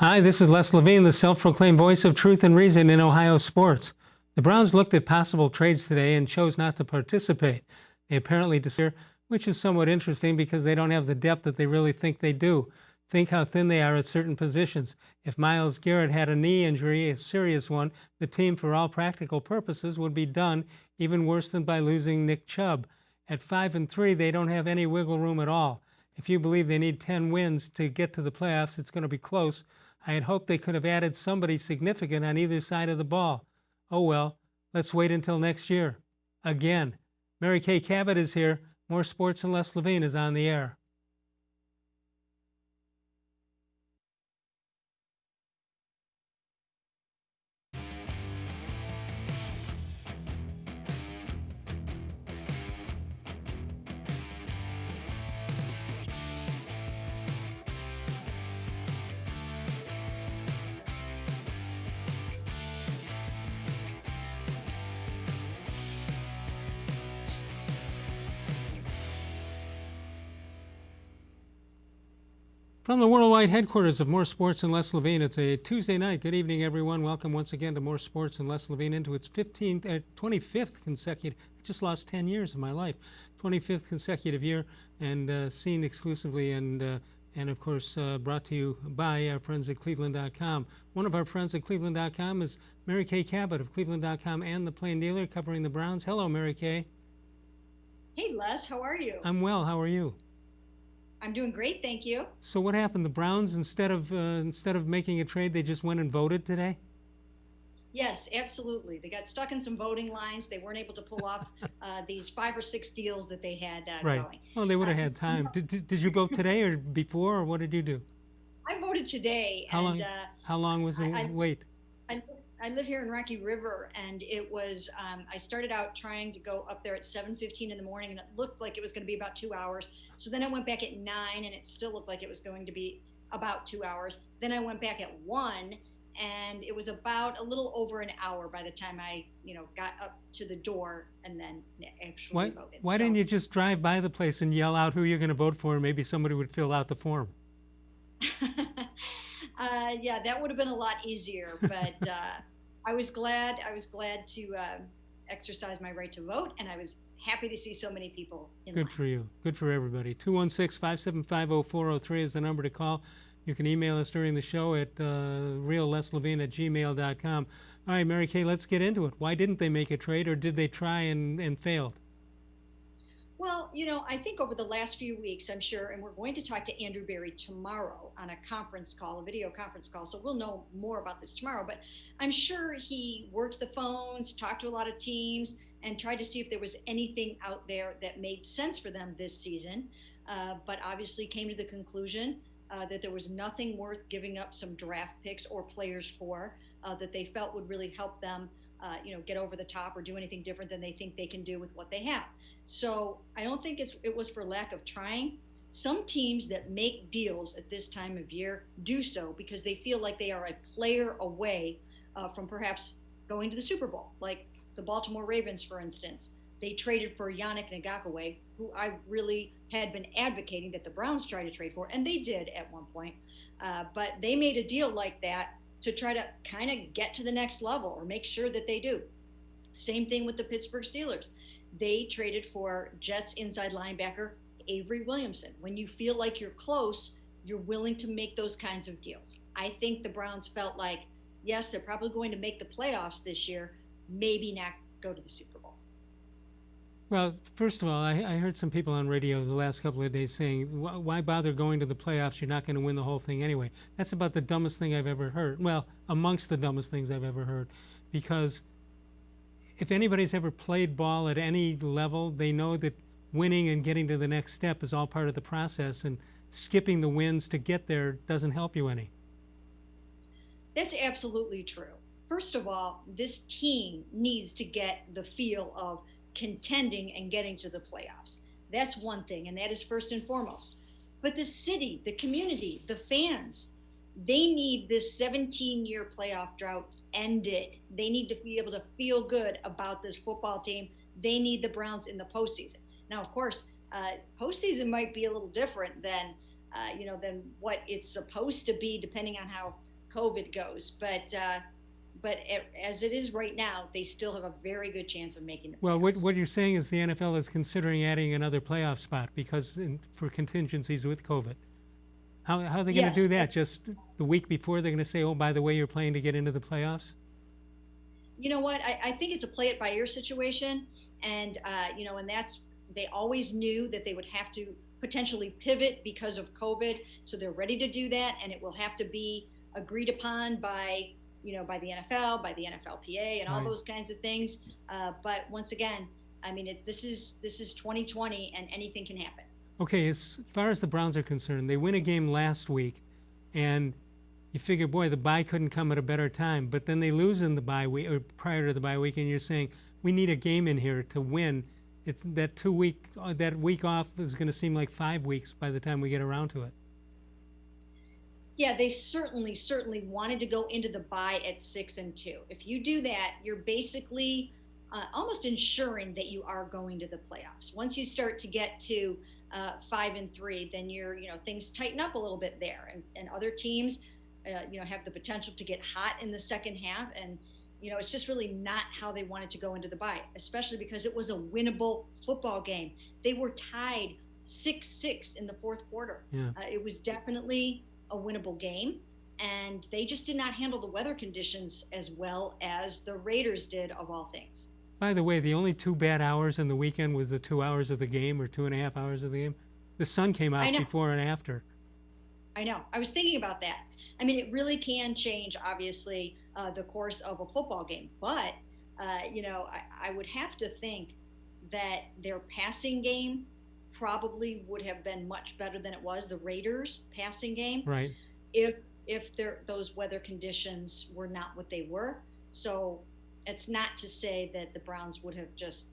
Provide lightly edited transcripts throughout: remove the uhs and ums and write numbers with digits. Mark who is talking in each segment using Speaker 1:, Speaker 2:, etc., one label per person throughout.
Speaker 1: Hi, this is Les Levine, the self-proclaimed voice of truth and reason in Ohio sports. The Browns looked at possible trades today and chose not to participate. They apparently decided, which is somewhat interesting because they don't have the depth that they really think they do. Think how thin they are at certain positions. If Myles Garrett had a knee injury, a serious one, the team for all practical purposes would be done, even worse than by losing Nick Chubb. At 5-3, they don't have any wiggle room at all. If you believe they need 10 wins to get to the playoffs, it's going to be close. I had hoped they could have added somebody significant on either side of the ball. Oh well, let's wait until next year. Again, Mary Kay Cabot is here. More Sports and Les Levine is on the air. From the worldwide headquarters of More Sports and Les Levine, it's a Tuesday night. Good evening, everyone. Welcome once again to More Sports and Les Levine into its 25th consecutive. I just lost 10 years of my life. 25th consecutive year, and seen exclusively and of course brought to you by our friends at cleveland.com. One of our friends at cleveland.com is Mary Kay Cabot of cleveland.com and the Plain Dealer covering the Browns. Hello, Mary Kay.
Speaker 2: Hey, Les. How are you?
Speaker 1: I'm well. How are you?
Speaker 2: I'm doing great, thank you.
Speaker 1: So what happened? The Browns, instead of making a trade, they just went and voted today?
Speaker 2: Yes, absolutely. They got stuck in some voting lines. They weren't able to pull off these 5 or 6 deals that they had
Speaker 1: right.
Speaker 2: going.
Speaker 1: Well, they would have had time. Did you vote today or before, or what did you do?
Speaker 2: I voted today.
Speaker 1: How long was the wait?
Speaker 2: I live here in Rocky River, and it was, I started out trying to go up there at 7:15 in the morning, and it looked like it was going to be about 2 hours. So then I went back at 9, and it still looked like it was going to be about 2 hours. Then I went back at 1, and it was about a little over an hour by the time I, got up to the door and then actually voted.
Speaker 1: Why didn't you just drive by the place and yell out who you're going to vote for, and maybe somebody would fill out the form?
Speaker 2: Yeah, that would have been a lot easier, but I was glad to exercise my right to vote, and I was happy to see so many people in line.
Speaker 1: Good for you. Good for everybody. 216-575-0403 is the number to call. You can email us during the show at reallesLevine@gmail.com. All right, Mary Kay, let's get into it. Why didn't they make a trade, or did they try and failed?
Speaker 2: Well, I think over the last few weeks, I'm sure, and we're going to talk to Andrew Berry tomorrow on a conference call, a video conference call, so we'll know more about this tomorrow, but I'm sure he worked the phones, talked to a lot of teams, and tried to see if there was anything out there that made sense for them this season, but obviously came to the conclusion that there was nothing worth giving up some draft picks or players for that they felt would really help them get over the top or do anything different than they think they can do with what they have. So I don't think it was for lack of trying. Some teams that make deals at this time of year do so because they feel like they are a player away from perhaps going to the Super Bowl, like the Baltimore Ravens, for instance. They traded for Yannick Ngakoue, who I really had been advocating that the Browns try to trade for, and they did at one point. But they made a deal like that to try to kind of get to the next level or make sure that they do. Same thing with the Pittsburgh Steelers. They traded for Jets inside linebacker Avery Williamson. When you feel like you're close, you're willing to make those kinds of deals. I think the Browns felt like, yes, they're probably going to make the playoffs this year, maybe not go to the Super Bowl.
Speaker 1: Well, first of all, I heard some people on radio the last couple of days saying, why bother going to the playoffs? You're not going to win the whole thing anyway. That's about the dumbest thing I've ever heard. Well, amongst the dumbest things I've ever heard. Because if anybody's ever played ball at any level, they know that winning and getting to the next step is all part of the process, and skipping the wins to get there doesn't help you any.
Speaker 2: That's absolutely true. First of all, this team needs to get the feel of contending and getting to the playoffs. That's one thing, and that is first and foremost. But the city, the community, the fans, they need this 17-year playoff drought ended. They need to be able to feel good about this football team. They need the Browns in the postseason. Now, of course, postseason might be a little different than what it's supposed to be, depending on how COVID goes. But as it is right now, they still have a very good chance of making the
Speaker 1: Well,
Speaker 2: playoffs.
Speaker 1: what you're saying is the NFL is considering adding another playoff spot for contingencies with COVID. How are they going to do
Speaker 2: Yes,
Speaker 1: that? Just the week before, they're going to say, oh, by the way, you're playing to get into the playoffs?
Speaker 2: you know what? I think it's a play it by ear situation, and and that's they always knew that they would have to potentially pivot because of COVID, so they're ready to do that, and it will have to be agreed upon by by the NFL, by the NFLPA, and all
Speaker 1: Right.
Speaker 2: those kinds of things. But once again, I mean, this is 2020, and anything can happen.
Speaker 1: Okay, as far as the Browns are concerned, they win a game last week, and you figure, boy, the bye couldn't come at a better time. But then they lose in the bye week or prior to the bye week, and you're saying we need a game in here to win. It's that week off is going to seem like 5 weeks by the time we get around to it.
Speaker 2: Yeah, they certainly wanted to go into the bye at 6-2. If you do that, you're basically almost ensuring that you are going to the playoffs. Once you start to get to 5-3, then things tighten up a little bit there, and other teams, have the potential to get hot in the second half, and it's just really not how they wanted to go into the bye, especially because it was a winnable football game. They were tied 6-6 in the fourth quarter.
Speaker 1: Yeah.
Speaker 2: It was definitely a winnable game, and they just did not handle the weather conditions as well as the Raiders did, of all things.
Speaker 1: By the way, the only 2 bad hours in the weekend was the 2 hours of the game or 2.5 hours of the game. The sun came out
Speaker 2: I know.
Speaker 1: before and after.
Speaker 2: I know. I was thinking about that. I mean, it really can change, obviously, the course of a football game. But, I would have to think that their passing game probably would have been much better than it was, the Raiders' passing game,
Speaker 1: Right.
Speaker 2: if those weather conditions were not what they were. So it's not to say that the Browns would have just,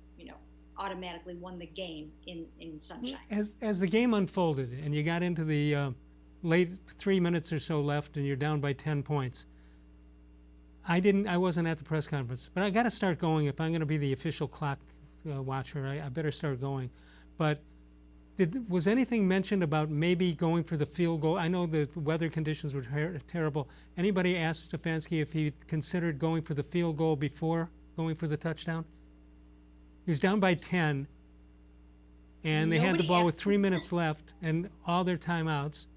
Speaker 2: automatically won the game in sunshine.
Speaker 1: As the game unfolded and you got into the late 3 minutes or so left and you're down by 10 points, I wasn't at the press conference, but I got to start going. If I'm going to be the official clock watcher, I better start going. But was anything mentioned about maybe going for the field goal? I know the weather conditions were terrible. Anybody asked Stefanski if he considered going for the field goal before going for the touchdown? He was down by 10, and they had the ball with 3 minutes left and all their timeouts.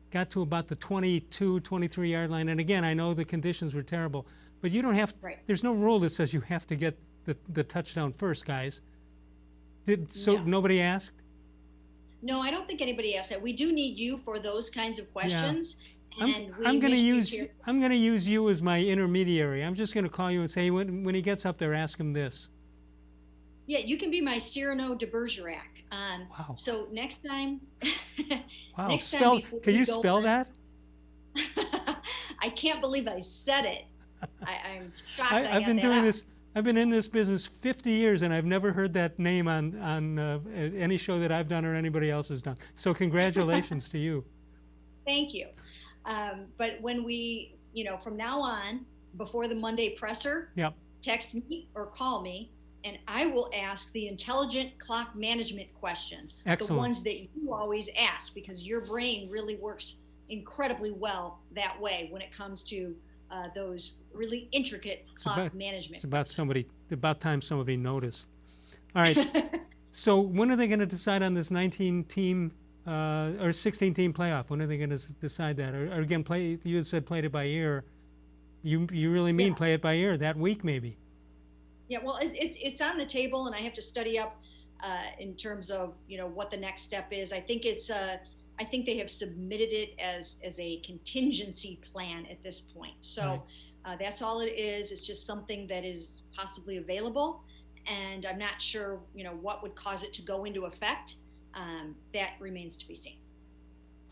Speaker 1: Got to about the 22, 23-yard line. And again, I know the conditions were terrible, but you don't have,
Speaker 2: Right.
Speaker 1: There's no rule that says you have to get the touchdown first, guys.
Speaker 2: No.
Speaker 1: Nobody asked?
Speaker 2: No, I don't think anybody asked that. We do need you for those kinds of questions. And
Speaker 1: I'm going to use
Speaker 2: here.
Speaker 1: I'm going to use you as my intermediary. I'm just going to call you and say when he gets up there, ask him this.
Speaker 2: Yeah, you can be my Cyrano de Bergerac.
Speaker 1: Wow.
Speaker 2: So next time,
Speaker 1: Wow.
Speaker 2: next time before
Speaker 1: Can
Speaker 2: we
Speaker 1: you
Speaker 2: go
Speaker 1: spell
Speaker 2: for-
Speaker 1: that?
Speaker 2: I can't believe I said it. I'm shocked. I
Speaker 1: I've
Speaker 2: got
Speaker 1: been
Speaker 2: that
Speaker 1: doing
Speaker 2: out.
Speaker 1: this. I've been in this business 50 years, and I've never heard that name on any show that I've done or anybody else has done. So congratulations to you.
Speaker 2: Thank you. But when we, from now on, before the Monday presser,
Speaker 1: Yep.
Speaker 2: text me or call me, and I will ask the intelligent clock management questions.
Speaker 1: Excellent.
Speaker 2: The ones that you always ask, because your brain really works incredibly well that way when it comes to those really intricate clock management.
Speaker 1: It's about time somebody noticed. All right. So when are they going to decide on this 19-team or 16-team playoff? When are they going to decide that? Or again, you had said played it by ear. You really mean play it by ear that week maybe?
Speaker 2: Yeah, well, it's on the table, and I have to study up in terms of what the next step is. I think I think they have submitted it as a contingency plan at this point. So that's all it is. It's just something that is possibly available, and I'm not sure what would cause it to go into effect. That remains to be seen.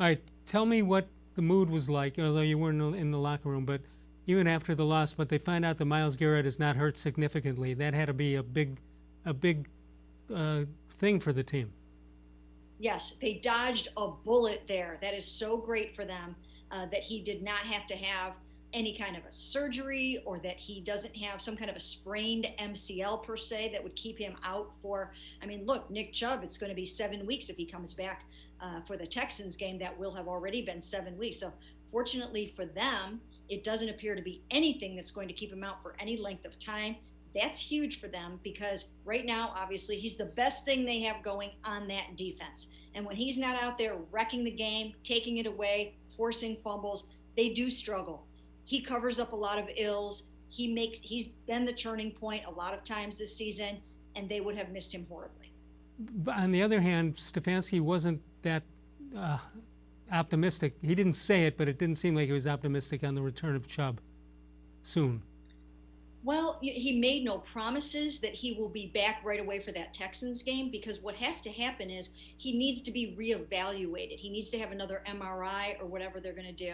Speaker 1: All right, tell me what the mood was like, although you weren't in the locker room, but even after the loss, but they find out that Myles Garrett is not hurt significantly. That had to be a big thing for the team.
Speaker 2: Yes, they dodged a bullet there. That is so great for them that he did not have to have any kind of a surgery, or that he doesn't have some kind of a sprained MCL per se that would keep him out for, look, Nick Chubb, it's going to be 7 weeks if he comes back for the Texans game. That will have already been 7 weeks. So fortunately for them, It doesn't appear to be anything that's going to keep him out for any length of time. That's huge for them because right now, obviously, he's the best thing they have going on that defense. And when he's not out there wrecking the game, taking it away, forcing fumbles, they do struggle. He covers up a lot of ills. He's been the turning point a lot of times this season, and they would have missed him horribly.
Speaker 1: But on the other hand, Stefanski wasn't that optimistic. He didn't say it, but it didn't seem like he was optimistic on the return of Chubb soon.
Speaker 2: Well, he made no promises that he will be back right away for that Texans game, because what has to happen is he needs to be reevaluated. He needs to have another MRI or whatever they're going to do.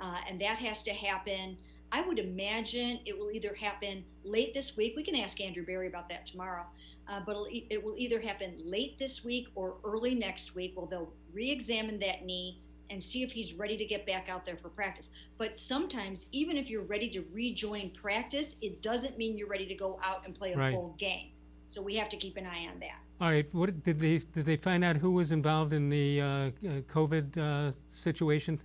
Speaker 2: And that has to happen. I would imagine it will either happen late this week. We can ask Andrew Berry about that tomorrow. But it will either happen late this week or early next week. Well, they'll re-examine that knee and see if he's ready to get back out there for practice. But sometimes, even if you're ready to rejoin practice, it doesn't mean you're ready to go out and play a full game. So we have to keep an eye on that.
Speaker 1: All right. What did they find out who was involved in the COVID situation?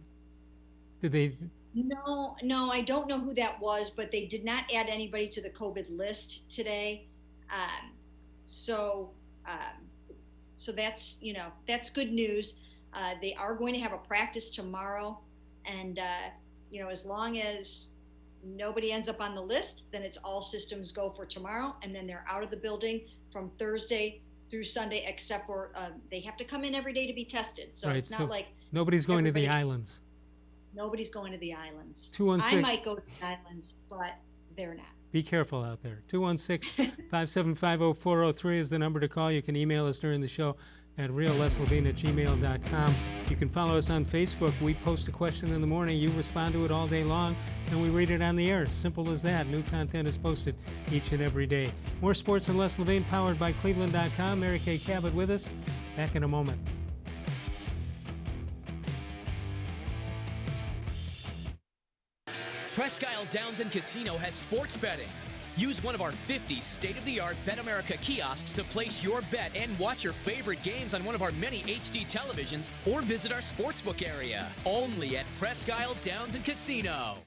Speaker 1: Did they?
Speaker 2: No, I don't know who that was, but they did not add anybody to the COVID list today. So that's that's good news. They are going to have a practice tomorrow, and as long as nobody ends up on the list, then it's all systems go for tomorrow, and then they're out of the building from Thursday through Sunday, except for they have to come in every day to be tested. So it's not like
Speaker 1: nobody's going to the islands.
Speaker 2: Nobody's going to the islands.
Speaker 1: 216.
Speaker 2: I might go to the islands, but they're not.
Speaker 1: Be careful out there. 216-575-0403 is the number to call. You can email us during the show at reallesslevine@gmail.com. You can follow us on Facebook. We post a question in the morning. You respond to it all day long, and we read it on the air. Simple as that. New content is posted each and every day. More sports and Les Levine, powered by cleveland.com. Mary Kay Cabot with us. Back in a moment.
Speaker 3: Presque Isle Downs and Casino has sports betting. Use one of our 50 state-of-the-art Bet America kiosks to place your bet and watch your favorite games on one of our many HD televisions, or visit our sportsbook area. Only at Presque Isle Downs and Casino.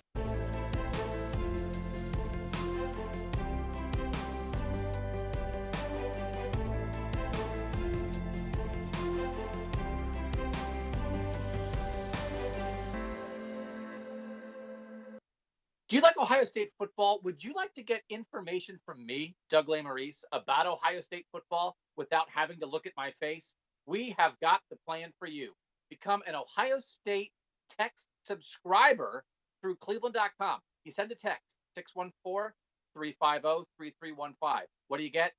Speaker 4: Do you like Ohio State football? Would you like to get information from me, Doug Lesmerises, about Ohio State football without having to look at my face? We have got the plan for you. Become an Ohio State text subscriber through cleveland.com. You send a text, 614-350-3315. What do you get?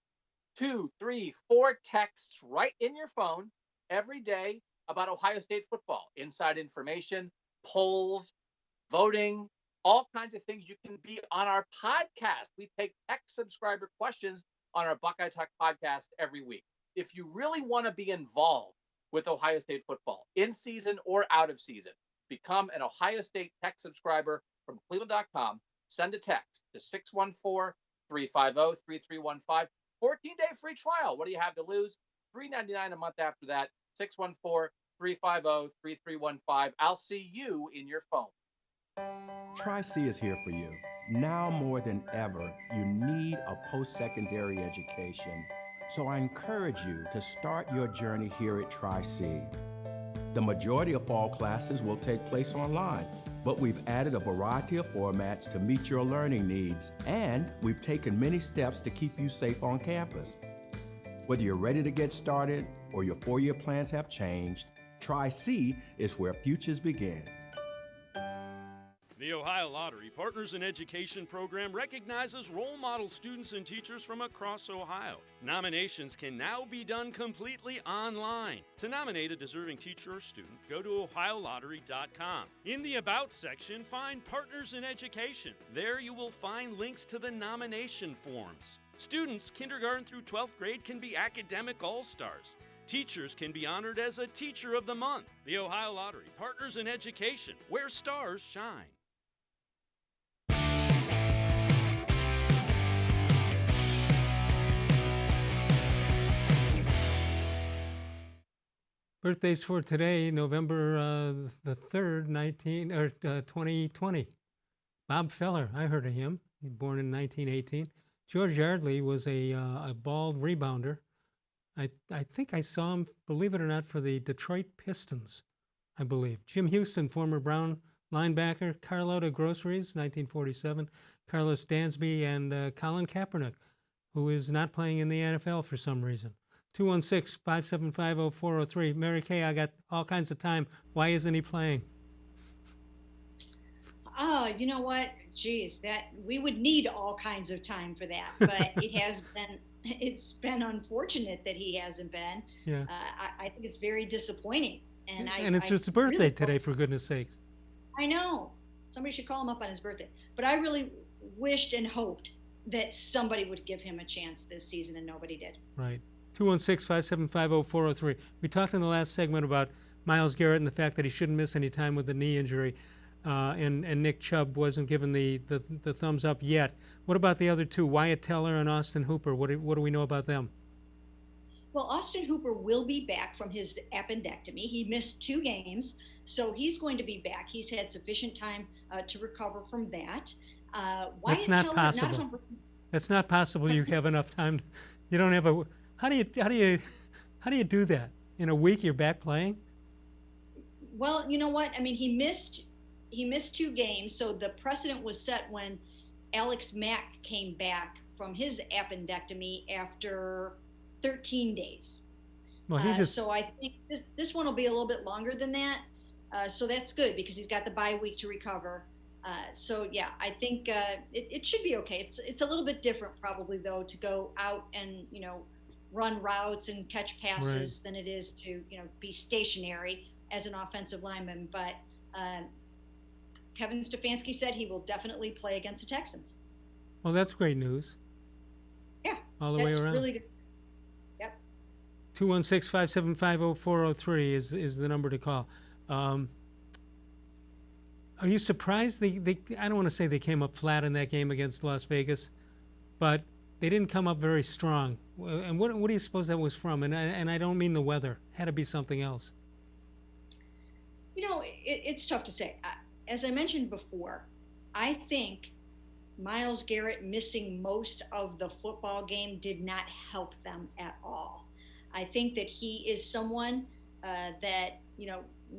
Speaker 4: 2, 3, 4 texts right in your phone every day about Ohio State football. Inside information, polls, voting, all kinds of things. You can be on our podcast. We take text subscriber questions on our Buckeye Talk podcast every week. If you really want to be involved with Ohio State football, in season or out of season, become an Ohio State text subscriber from cleveland.com. Send a text to 614-350-3315. 14-day free trial. What do you have to lose? $3.99 a month after that. 614-350-3315. I'll see you in your phone.
Speaker 5: Tri-C is here for you. Now more than ever, you need a post-secondary education. So I encourage you to start your journey here at Tri-C. The majority of fall classes will take place online, but we've added a variety of formats to meet your learning needs, and we've taken many steps to keep you safe on campus. Whether you're ready to get started or your four-year plans have changed, Tri-C is where futures begin.
Speaker 6: The Ohio Lottery Partners in Education program recognizes role model students and teachers from across Ohio. Nominations can now be done completely online. To nominate a deserving teacher or student, go to ohiolottery.com. In the About section, find Partners in Education. There you will find links to the nomination forms. Students kindergarten through 12th grade can be academic all-stars. Teachers can be honored as a Teacher of the Month. The Ohio Lottery Partners in Education, where stars shine.
Speaker 1: Birthdays for today, November the 3rd, 2020. Bob Feller, I heard of him. He was born in 1918. George Yardley was a bald rebounder. I think I saw him, believe it or not, for the Detroit Pistons, I believe. Jim Houston, former Brown linebacker. Carlotta Groceries, 1947. Carlos Dansby and Colin Kaepernick, who is not playing in the NFL for some reason. 216-575-0403. Mary Kay, I got all kinds of time. Why isn't he playing?
Speaker 2: Oh, you know what? Geez, that we would need all kinds of time for that. But it's been unfortunate that he hasn't been.
Speaker 1: Yeah.
Speaker 2: I think it's very disappointing.
Speaker 1: And it's his birthday
Speaker 2: really
Speaker 1: today, for goodness sakes.
Speaker 2: I know. Somebody should call him up on his birthday. But I really wished and hoped that somebody would give him a chance this season, and nobody did.
Speaker 1: Right. 216-575-0403. We talked in the last segment about Myles Garrett and the fact that he shouldn't miss any time with a knee injury, and Nick Chubb wasn't given the thumbs up yet. What about the other two, Wyatt Teller and Austin Hooper? What do we know about them?
Speaker 2: Well, Austin Hooper will be back from his appendectomy. He missed 2 games, so he's going to be back. He's had sufficient time to recover from that.
Speaker 1: That's not possible. That's not possible. You have enough time. You don't have a. How do you do that? In a week, you're back playing?
Speaker 2: Well, you know what? I mean, he missed 2 games, so the precedent was set when Alex Mack came back from his appendectomy after 13 days.
Speaker 1: Well,
Speaker 2: so I think this one will be a little bit longer than that. So that's good because he's got the bye week to recover. So yeah, I think it should be okay. It's a little bit different probably though to go out and run routes and catch passes than it is to be stationary as an offensive lineman. But Kevin Stefanski said he will definitely play against the Texans.
Speaker 1: Well, that's great news.
Speaker 2: Yeah,
Speaker 1: all the way around.
Speaker 2: Really good. Yep.
Speaker 1: 216-575-0403 is the number to call. Are you surprised I don't want to say they came up flat in that game against Las Vegas, but they didn't come up very strong. And what do you suppose that was from? And I don't mean the weather. It had to be something else.
Speaker 2: It's tough to say. As I mentioned before, I think Myles Garrett missing most of the football game did not help them at all. I think that he is someone that,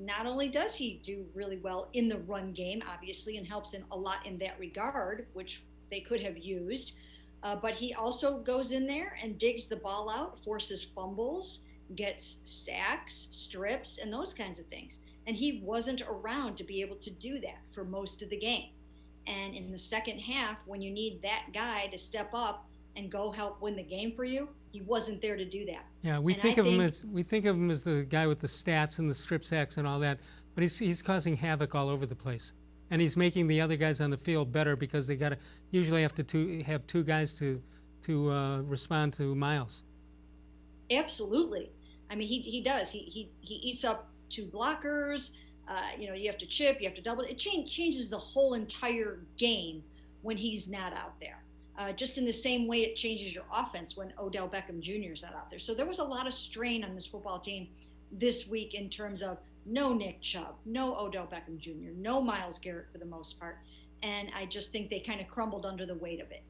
Speaker 2: not only does he do really well in the run game, obviously, and helps in a lot in that regard, which they could have used, but he also goes in there and digs the ball out, forces fumbles, gets sacks, strips, and those kinds of things. And he wasn't around to be able to do that for most of the game. And in the second half, when you need that guy to step up and go help win the game for you, he wasn't there to do that.
Speaker 1: Yeah, we think of him as the guy with the stats and the strip sacks and all that, but he's causing havoc all over the place, and he's making the other guys on the field better because they usually have to have 2 guys to respond to Myles.
Speaker 2: Absolutely. I mean, he does. He eats up 2 blockers. You have to chip, you have to double. It changes the whole entire game when he's not out there. Just in the same way it changes your offense when Odell Beckham Jr. is not out there. So there was a lot of strain on this football team this week in terms of no Nick Chubb, no Odell Beckham Jr., no Myles Garrett for the most part. And I just think they kind of crumbled under the weight of it.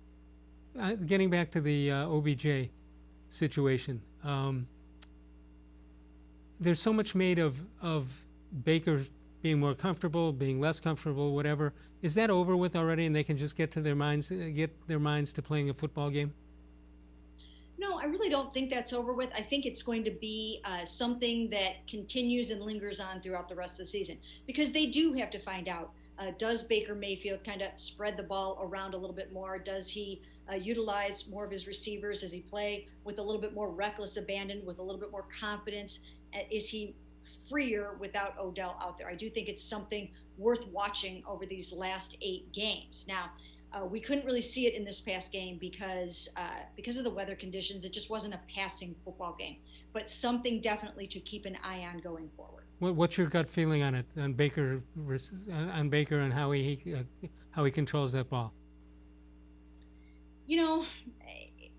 Speaker 1: Getting back to the OBJ situation, there's so much made of Baker being more comfortable, being less comfortable, whatever. Is that over with already, and they can just get their minds to playing a football game?
Speaker 2: No, I really don't think that's over with. I think it's going to be something that continues and lingers on throughout the rest of the season because they do have to find out, does Baker Mayfield kind of spread the ball around a little bit more? Does he utilize more of his receivers? Does he play with a little bit more reckless abandon, with a little bit more confidence? Is he freer without Odell out there? I do think it's something worth watching over these last 8 games. Now, we couldn't really see it in this past game because of the weather conditions. It just wasn't a passing football game, but something definitely to keep an eye on going forward.
Speaker 1: What's your gut feeling on it, on Baker and how he controls that ball?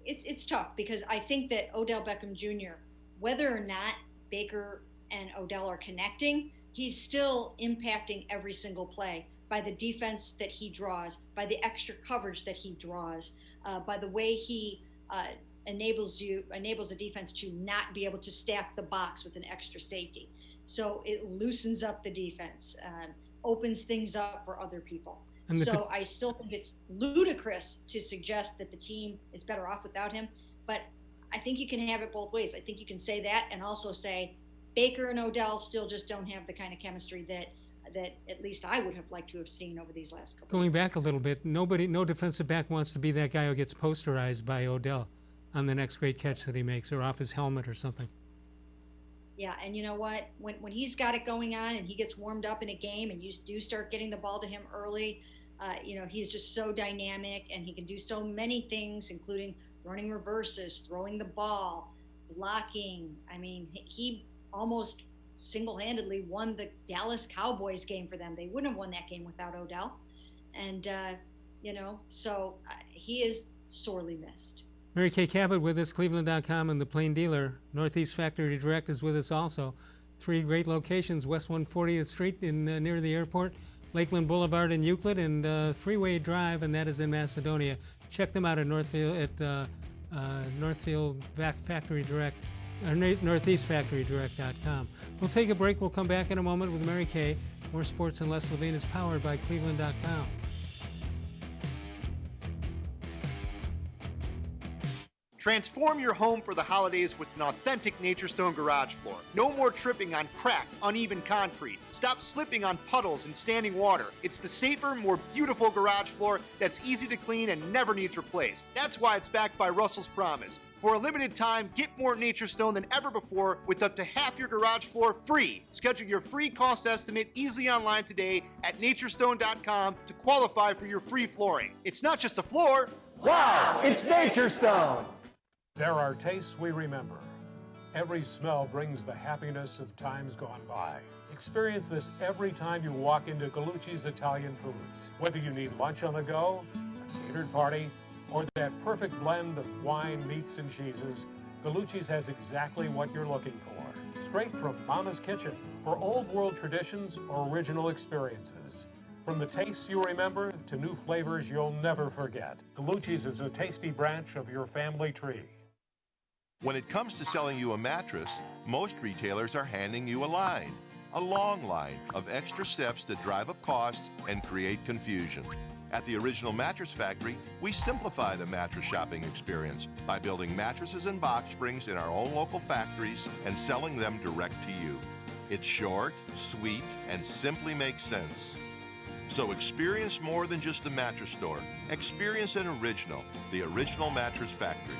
Speaker 2: It's tough because I think that Odell Beckham Jr., whether or not Baker and Odell are connecting, he's still impacting every single play by the defense that he draws, by the extra coverage that he draws, by the way he enables a defense to not be able to stack the box with an extra safety. So it loosens up the defense, opens things up for other people. So I still think it's ludicrous to suggest that the team is better off without him, but I think you can have it both ways. I think you can say that and also say Baker and Odell still just don't have the kind of chemistry that at least I would have liked to have seen over these last couple.
Speaker 1: Going back a little bit, no defensive back wants to be that guy who gets posterized by Odell on the next great catch that he makes or off his helmet or something.
Speaker 2: Yeah, and you know what? When he's got it going on and he gets warmed up in a game and you do start getting the ball to him early, he's just so dynamic and he can do so many things, including running reverses, throwing the ball, blocking. I mean, he almost single-handedly won the Dallas Cowboys game for them. They wouldn't have won that game without Odell. And, so he is sorely missed.
Speaker 1: Mary Kay Cabot with us, cleveland.com, and the Plain Dealer. Northeast Factory Direct is with us also. 3 great locations: West 140th Street near the airport, Lakeland Boulevard in Euclid, and Freeway Drive, and that is in Macedonia. Check them out at Northfield Factory Direct, or northeastfactorydirect.com. We'll take a break. We'll come back in a moment with Mary Kay. More Sports and Less Levine is powered by cleveland.com.
Speaker 7: Transform your home for the holidays with an authentic Nature Stone garage floor. No more tripping on cracked, uneven concrete. Stop slipping on puddles and standing water. It's the safer, more beautiful garage floor that's easy to clean and never needs replaced. That's why it's backed by Russell's Promise. For a limited time, get more Nature Stone than ever before with up to half your garage floor free. Schedule your free cost estimate easily online today at naturestone.com to qualify for your free flooring. It's not just a floor.
Speaker 8: Wow, it's Nature Stone!
Speaker 9: There are tastes we remember. Every smell brings the happiness of times gone by. Experience this every time you walk into Gallucci's Italian Foods. Whether you need lunch on the go, a catered party, or that perfect blend of wine, meats, and cheeses, Gallucci's has exactly what you're looking for. Straight from Mama's kitchen for old world traditions or original experiences. From the tastes you remember to new flavors you'll never forget. Gallucci's is a tasty branch of your family tree.
Speaker 10: When it comes to selling you a mattress, most retailers are handing you a long line of extra steps that drive up costs and create confusion. At the Original Mattress Factory, we simplify the mattress shopping experience by building mattresses and box springs in our own local factories and selling them direct to you. It's short, sweet, and simply makes sense. So experience more than just the mattress store. Experience an original, the Original Mattress Factory.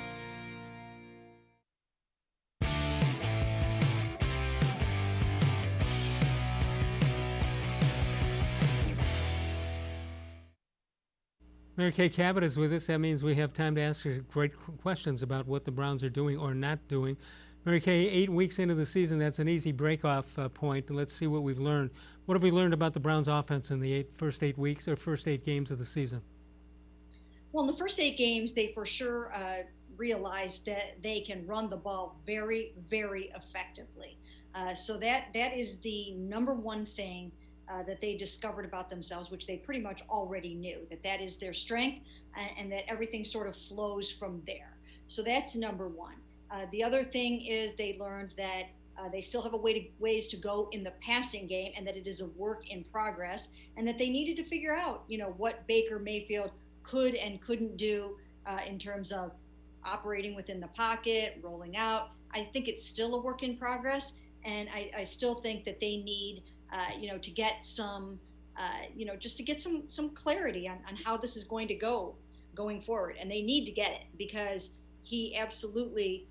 Speaker 1: Mary Kay Cabot is with us. That means we have time to ask her great questions about what the Browns are doing or not doing. Mary Kay, 8 weeks into the season, that's an easy break-off point. Let's see what we've learned. What have we learned about the Browns' offense in the first 8 weeks or first 8 games of the season?
Speaker 2: Well, in the first 8 games, they for sure realized that they can run the ball very, very effectively. So that is the number one thing that they discovered about themselves, which they pretty much already knew, that is their strength and that everything sort of flows from there. So that's number one. The other thing is they learned that they still have ways to go in the passing game and that it is a work in progress and that they needed to figure out, what Baker Mayfield could and couldn't do in terms of operating within the pocket, rolling out. I think it's still a work in progress, and I still think that they need to get some, just to get some clarity on how this is going to go going forward. And they need to get it because he absolutely,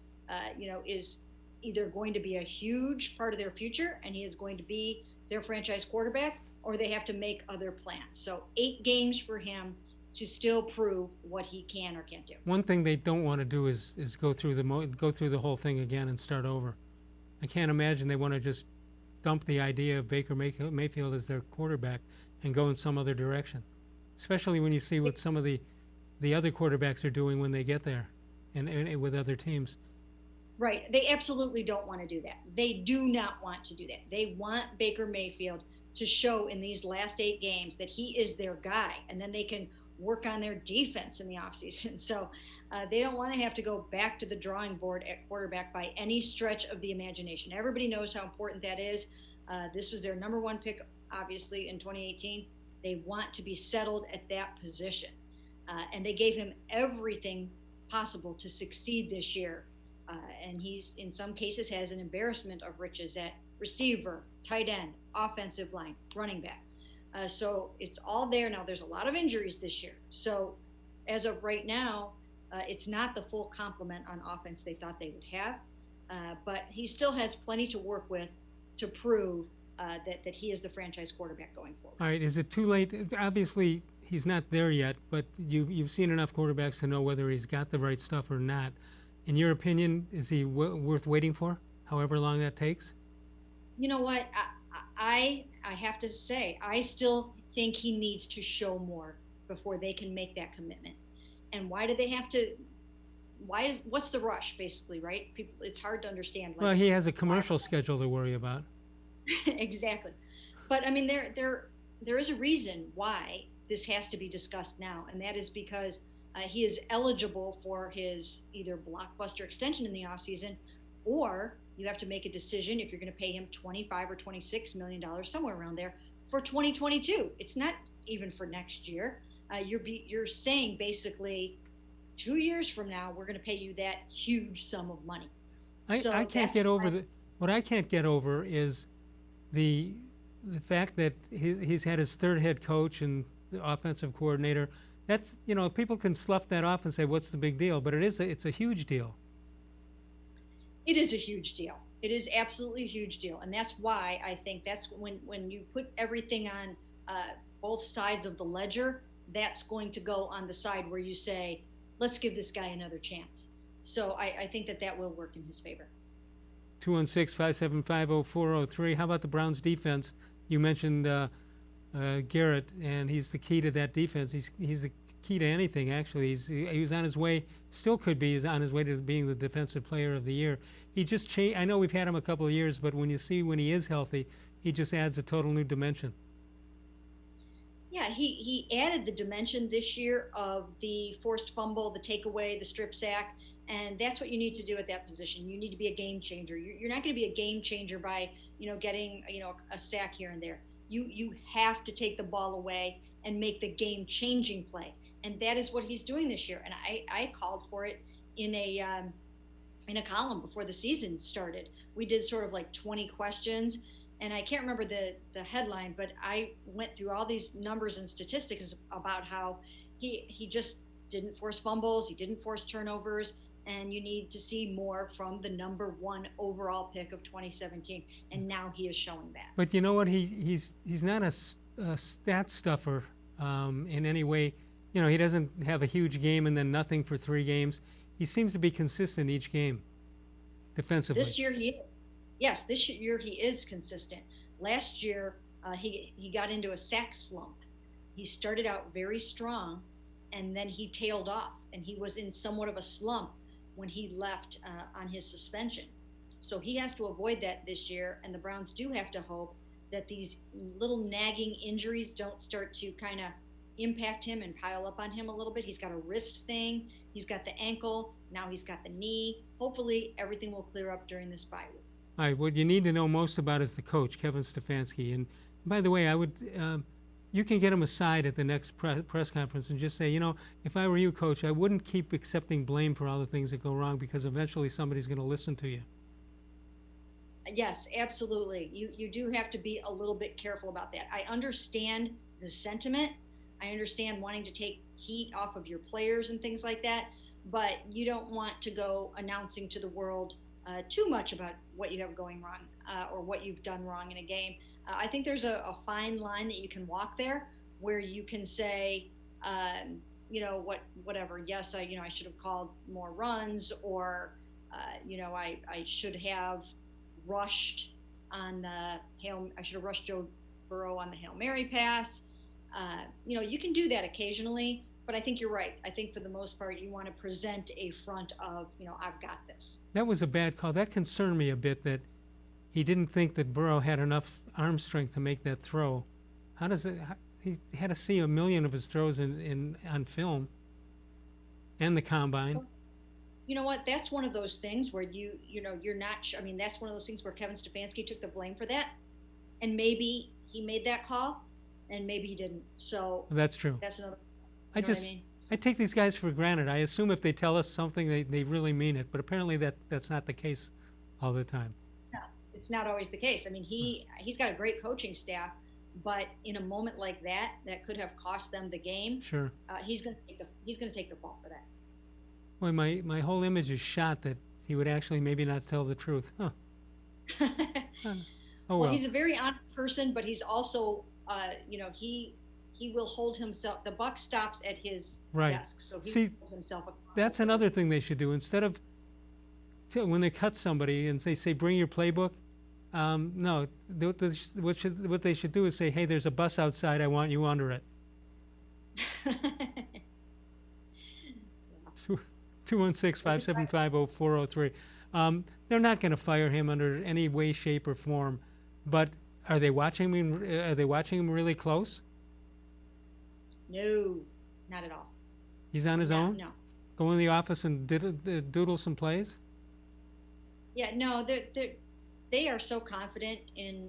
Speaker 2: is either going to be a huge part of their future and he is going to be their franchise quarterback, or they have to make other plans. So 8 games for him to still prove what he can or can't do.
Speaker 1: One thing they don't want to do is go through the whole thing again and start over. I can't imagine they want to just dump the idea of Baker Mayfield as their quarterback and go in some other direction, especially when you see what some of the other quarterbacks are doing when they get there and with other teams.
Speaker 2: Right. They absolutely don't want to do that. They do not want to do that. They want Baker Mayfield to show in these last 8 games that he is their guy, and then they can work on their defense in the offseason. So they don't want to have to go back to the drawing board at quarterback by any stretch of the imagination. Everybody knows how important that is. This was their number 1 pick, obviously, in 2018. They want to be settled at that position. And they gave him everything possible to succeed this year. And he's, in some cases, has an embarrassment of riches at receiver, tight end, offensive line, running back. So it's all there. Now, there's a lot of injuries this year. So as of right now, it's not the full complement on offense they thought they would have. But he still has plenty to work with to prove that he is the franchise quarterback going forward.
Speaker 1: All right, is it too late? Obviously, he's not there yet, but you've seen enough quarterbacks to know whether he's got the right stuff or not. In your opinion, is he worth waiting for, however long that takes?
Speaker 2: You know what? I have to say, I still think he needs to show more before they can make that commitment. And why do they have to? What's the rush, basically, right? People, it's hard to understand.
Speaker 1: Well, he has a commercial schedule to worry about.
Speaker 2: Exactly. But I mean, there is a reason why this has to be discussed now, and that is because he is eligible for his either blockbuster extension in the offseason, or you have to make a decision if you're going to pay him $25 or $26 million, somewhere around there, for 2022. It's not even for next year. You're saying basically 2 years from now, we're going to pay you that huge sum of money.
Speaker 1: I can't get over what I can't get over is the fact that he's had his 3rd head coach and the offensive coordinator. That's, people can slough that off and say, what's the big deal? But it's a huge deal.
Speaker 2: It is a huge deal. It is absolutely a huge deal. And that's why I think that's when you put everything on both sides of the ledger, that's going to go on the side where you say, let's give this guy another chance. So I think that will work in his favor.
Speaker 1: 216-575-0403. How about the Browns defense? You mentioned Garrett, and he's the key to that defense. He's the key to anything, actually. He was on his way, still could be, is on his way to being the defensive player of the year. He just changed. I know we've had him a couple of years, but when he is healthy, he just adds a total new dimension.
Speaker 2: Yeah, he added the dimension this year of the forced fumble, the takeaway, the strip sack, and that's what you need to do at that position. You need to be a game changer. You're not going to be a game changer by getting a sack here and there. You have to take the ball away and make the game changing play, and that is what he's doing this year. And I called for it in a column before the season started. We did sort of like 20 questions. And I can't remember the headline, but I went through all these numbers and statistics about how he just didn't force fumbles, he didn't force turnovers, and you need to see more from the number 1 overall pick of 2017. And now he is showing that.
Speaker 1: But you know what? He's not a stat stuffer in any way. He doesn't have a huge game and then nothing for 3 games. He seems to be consistent each game defensively.
Speaker 2: This year he is. Yes, this year he is consistent. Last year, he got into a sack slump. He started out very strong, and then he tailed off, and he was in somewhat of a slump when he left on his suspension. So he has to avoid that this year, and the Browns do have to hope that these little nagging injuries don't start to kind of impact him and pile up on him a little bit. He's got a wrist thing, he's got the ankle, now he's got the knee. Hopefully everything will clear up during this bye week.
Speaker 1: All right, what you need to know most about is the coach, Kevin Stefanski. And by the way, you can get him aside at the next press conference and just say, if I were you, Coach, I wouldn't keep accepting blame for all the things that go wrong, because eventually somebody's going to listen to you.
Speaker 2: Yes, absolutely. You do have to be a little bit careful about that. I understand the sentiment. I understand wanting to take heat off of your players and things like that, but you don't want to go announcing to the world too much about what you have going wrong or what you've done wrong in a game. I think there's a fine line that you can walk there, where you can say, whatever. Yes, I should have called more runs, or I should have rushed on the I should have rushed Joe Burrow on the Hail Mary pass. You can do that occasionally, but I think you're right. I think for the most part, you want to present a front of, I've got this.
Speaker 1: That was a bad call. That concerned me a bit, that he didn't think that Burrow had enough arm strength to make that throw. He had to see a million of his throws on film and the combine.
Speaker 2: You know what? That's one of those things where you're not. I mean, that's one of those things where Kevin Stefanski took the blame for that, and maybe he made that call, and maybe he didn't. So
Speaker 1: that's true.
Speaker 2: That's another.
Speaker 1: I take these guys for granted. I assume if they tell us something, they really mean it. But apparently that's not the case all the time.
Speaker 2: No, it's not always the case. I mean, he's got a great coaching staff, but in a moment like that could have cost them the game.
Speaker 1: Sure.
Speaker 2: He's going to take the fall for that.
Speaker 1: Well, my whole image is shot that he would actually maybe not tell the truth. Huh. Oh well.
Speaker 2: He's a very honest person, but he's also, he will hold himself. The buck stops at his desk, so he holds himself accountable.
Speaker 1: That's another thing they should do. Instead of when they cut somebody and say bring your playbook, no. What they should do is say, hey, there's a bus outside. I want you under it. 216-575-0403. They're not going to fire him under any way, shape, or form. But are they watching him? Are they watching him really close?
Speaker 2: No, not at all.
Speaker 1: He's on his own?
Speaker 2: No.
Speaker 1: Go in the office and doodle some plays?
Speaker 2: Yeah, no. They are so confident in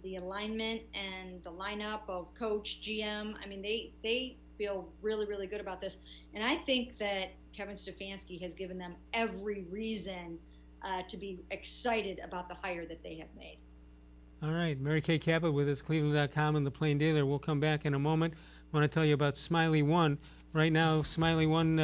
Speaker 2: the alignment and the lineup of coach, GM. I mean, they feel really, really good about this. And I think that Kevin Stefanski has given them every reason to be excited about the hire that they have made.
Speaker 1: All right. Mary Kay Cabot with us, cleveland.com and the Plain Dealer. We'll come back in a moment. I want to tell you about Smiley One. Right now, Smiley One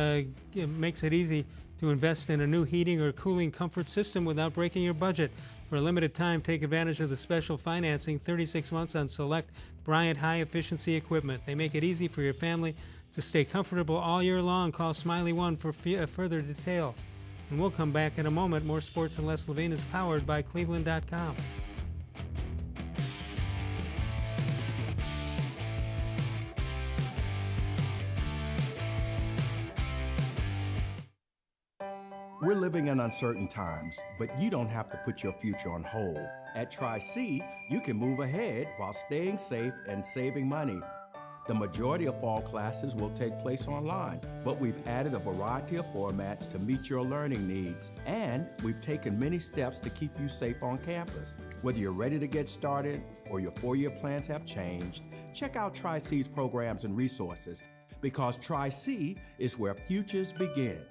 Speaker 1: makes it easy to invest in a new heating or cooling comfort system without breaking your budget. For a limited time, take advantage of the special financing, 36 months on select Bryant high-efficiency equipment. They make it easy for your family to stay comfortable all year long. Call Smiley One for further details. And we'll come back in a moment. More Sports and Les Levine is powered by cleveland.com.
Speaker 5: We're living in uncertain times, but you don't have to put your future on hold. At Tri-C, you can move ahead while staying safe and saving money. The majority of fall classes will take place online, but we've added a variety of formats to meet your learning needs, and we've taken many steps to keep you safe on campus. Whether you're ready to get started or your four-year plans have changed, check out Tri-C's programs and resources, because Tri-C is where futures begin.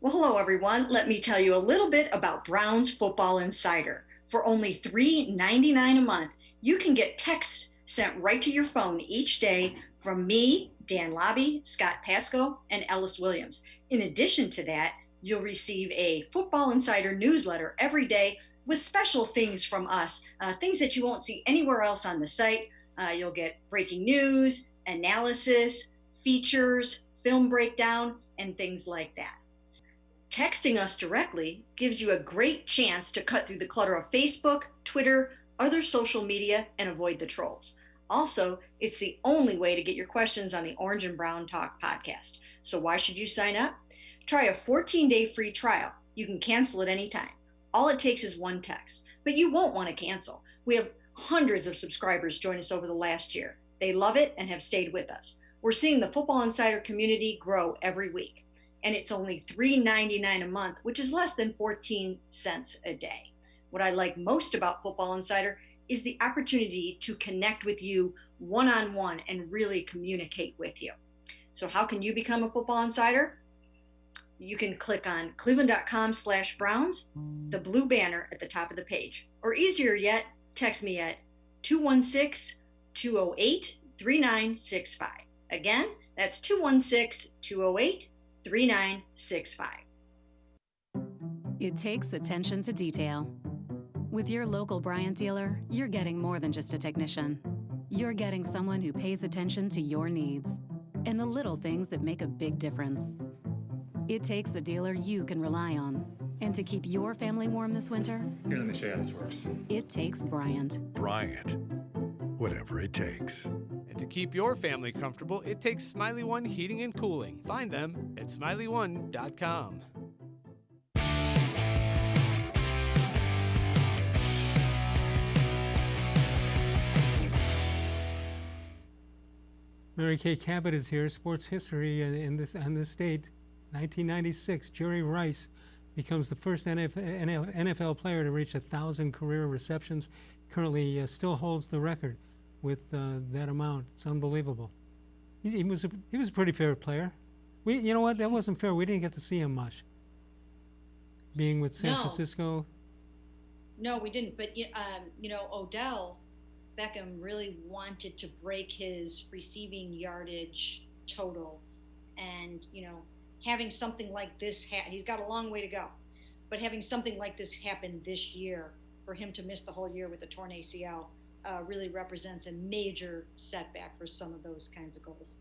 Speaker 2: Well, hello, everyone. Let me tell you a little bit about Brown's Football Insider. For only $3.99 a month, you can get text sent right to your phone each day from me, Dan Lobby, Scott Pasco, and Ellis Williams. In addition to that, you'll receive a Football Insider newsletter every day with special things from us, things that you won't see anywhere else on the site. You'll get breaking news, analysis, features, film breakdown, and things like that. Texting us directly gives you a great chance to cut through the clutter of Facebook, Twitter, other social media, and avoid the trolls. Also, it's the only way to get your questions on the Orange and Brown Talk podcast. So why should you sign up? Try a 14-day free trial. You can cancel at any time. All it takes is one text, but you won't want to cancel. We have hundreds of subscribers join us over the last year. They love it and have stayed with us. We're seeing the Football Insider community grow every week. And it's only $3.99 a month, which is less than 14 cents a day. What I like most about Football Insider is the opportunity to connect with you one-on-one and really communicate with you. So how can you become a Football Insider? You can click on cleveland.com/Browns, the blue banner at the top of the page. Or easier yet, text me at 216-208-3965. Again, that's 216-208-3965.
Speaker 11: It takes attention to detail. With your local Bryant dealer, you're getting more than just a technician. You're getting someone who pays attention to your needs and the little things that make a big difference. It takes a dealer you can rely on. And to keep your family warm this winter,
Speaker 12: here, let me show you how this works.
Speaker 11: It takes Bryant.
Speaker 12: Bryant. Whatever it takes.
Speaker 13: And to keep your family comfortable, it takes Smiley One Heating and Cooling. Find them at smiley1.com.
Speaker 1: Mary Kay Cabot is here. Sports history on this date, 1996. Jerry Rice becomes the first NFL player to reach 1,000 career receptions. Currently, still holds the record with that amount. It's unbelievable. He was a pretty fair player. You know what? That wasn't fair. We didn't get to see him much. Being with San Francisco.
Speaker 2: No, we didn't. But Odell Beckham really wanted to break his receiving yardage total, and having something like this he's got a long way to go, but having something like this happen this year, for him to miss the whole year with a torn ACL, really represents a major setback for some of those kinds of goals.